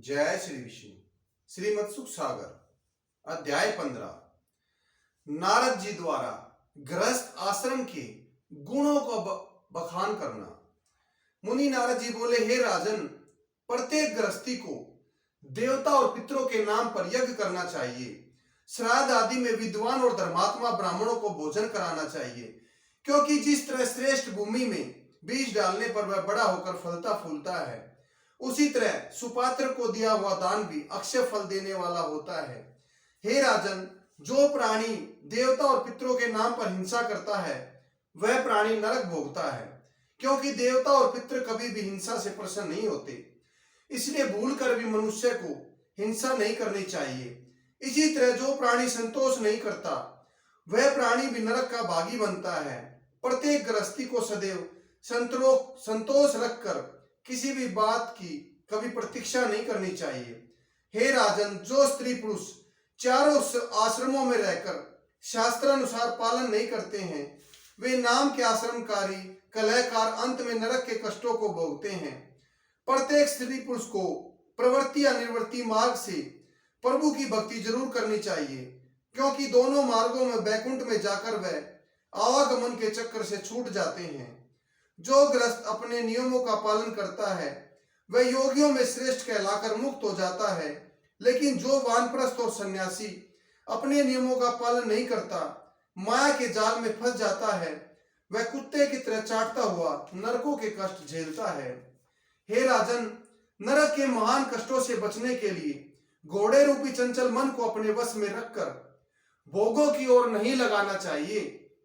जय श्री विष्णु। श्रीमद् सुख सागर अध्याय 15। नारद जी द्वारा गृहस्थ आश्रम के गुणों को बखान करना। मुनि नारद जी बोले, हे राजन, प्रत्येक गृहस्थी को देवता और पितरों के नाम पर यज्ञ करना चाहिए। श्राद्ध आदि में विद्वान और धर्मात्मा ब्राह्मणों को भोजन कराना चाहिए, क्योंकि जिस तरह श्रेष्ठ भूमि में बीज डालने पर वह बड़ा होकर फलता फूलता है, उसी तरह सुपात्र को दिया हुआ दान भी अक्षय फल देने वाला होता है। हे राजन, जो प्राणी देवता और पितरों के नाम पर हिंसा करता है वह प्राणी नरक भोगता है, क्योंकि देवता और पितृ कभी भी हिंसा से प्रसन्न नहीं होते। इसलिए भूलकर भी मनुष्य को हिंसा नहीं करनी चाहिए। इसी तरह जो प्राणी संतोष नहीं करता वह प्राणी भी नरक का भागी बनता है। प्रत्येक गृहस्थी को सदैव संतोष रखकर किसी भी बात की कभी प्रतीक्षा नहीं करनी चाहिए। हे राजन, जो स्त्री पुरुष चारों आश्रमों में रहकर शास्त्रानुसार पालन नहीं करते हैं वे नाम के आश्रमकारी कलहकार अंत में नरक के कष्टों को भोगते हैं। प्रत्येक स्त्री पुरुष को प्रवृत्ति या निवृत्ति मार्ग से प्रभु की भक्ति जरूर करनी चाहिए, क्योंकि दोनों मार्गों में बैकुंठ में जाकर वह आवागमन के चक्कर से छूट जाते हैं। जो गृहस्थ अपने नियमों का पालन करता है वह योगियों में श्रेष्ठ कहलाकर मुक्त हो जाता है, लेकिन जो वानप्रस्थ और सन्यासी अपने नियमों का पालन नहीं करता माया के जाल में फंस जाता है, वह कुत्ते की तरह चाटता हुआ नरकों के कष्ट झेलता है। हे राजन, नरक के महान कष्टों से बचने के लिए घोड़े रूपी चंचल मन को अपने वश में रखकर भोगों की ओर नहीं लगाना चाहिए,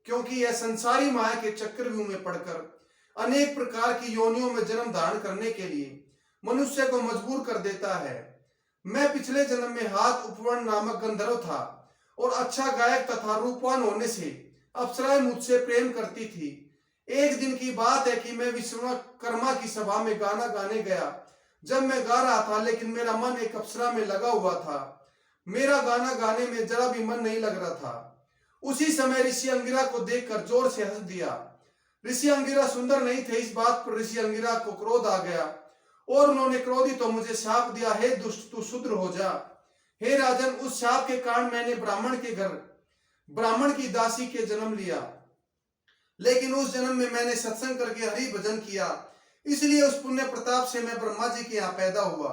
क्योंकि यह संसारी माया के चक्रव्यूह में पड़कर अनेक प्रकार की योनियों में जन्म धारण करने के लिए मनुष्य को मजबूर कर देता है। मैं पिछले जन्म में हाथ उपवर्ण नामक गंधर्व था और अच्छा गायक तथा रूपवान होने से अप्सराएं मुझसे प्रेम करती थी। एक दिन की बात है कि मैं विश्वकर्मा की सभा में गाना गाने गया। जब मैं गा रहा था लेकिन मेरा मन एक अप्सरा में लगा हुआ था। मेरा गाना गाने में जरा भी मन नहीं लग रहा था। उसी समय ऋषि अंगिरा को देखकर जोर से हंस दिया। ऋषि अंगिरा सुंदर नहीं थे, इस बात पर ऋषि अंगिरा को क्रोध आ गया और उन्होंने क्रोधित तो मुझे शाप दिया, हे दुष्ट, तू शूद्र हो जा। हे राजन, उस शाप के कारण मैंने ब्राह्मण के घर ब्राह्मण की दासी के जन्म लिया, लेकिन उस जन्म में मैंने सत्संग करके हरि भजन किया, इसलिए उस पुण्य प्रताप से मैं ब्रह्मा जी के यहाँ पैदा हुआ,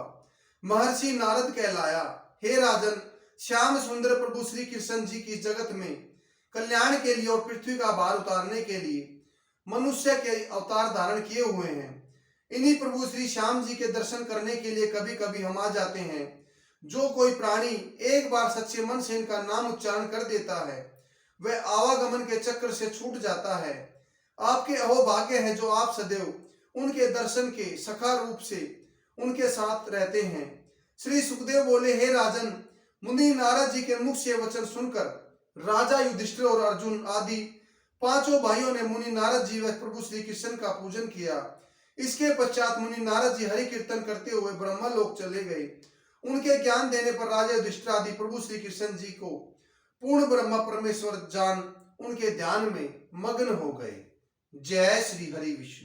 महर्षि नारद कहलाया। हे राजन, श्याम सुंदर प्रभु श्री कृष्ण जी की जगत में कल्याण के लिए और पृथ्वी का भार उतारने के लिए मनुष्य के अवतार धारण किए हुए हैं। इन्हीं प्रभु श्री श्याम जी के दर्शन करने के लिए कभी कभी हम आ जाते हैं। जो कोई प्राणी एक बार सच्चे मन से इनका नाम उच्चारण कर देता है वह आवागमन के चक्र से छूट जाता है। आपके अहोभाग्य है जो आप सदैव उनके दर्शन के सखा रूप से उनके साथ रहते हैं। श्री सुखदेव बोले, हे राजन, मुनि नारद जी के मुख से वचन सुनकर राजा युधिष्ठिर और अर्जुन आदि पांचों भाइयों ने मुनि नारद जी व प्रभु श्री कृष्ण का पूजन किया। इसके पश्चात मुनि नारद जी हरि कीर्तन करते हुए ब्रह्मलोक चले गए। उनके ज्ञान देने पर राजा युधिष्ठिर आदि प्रभु श्री कृष्ण जी को पूर्ण ब्रह्म परमेश्वर जान उनके ध्यान में मग्न हो गए। जय श्री हरि विष्णु।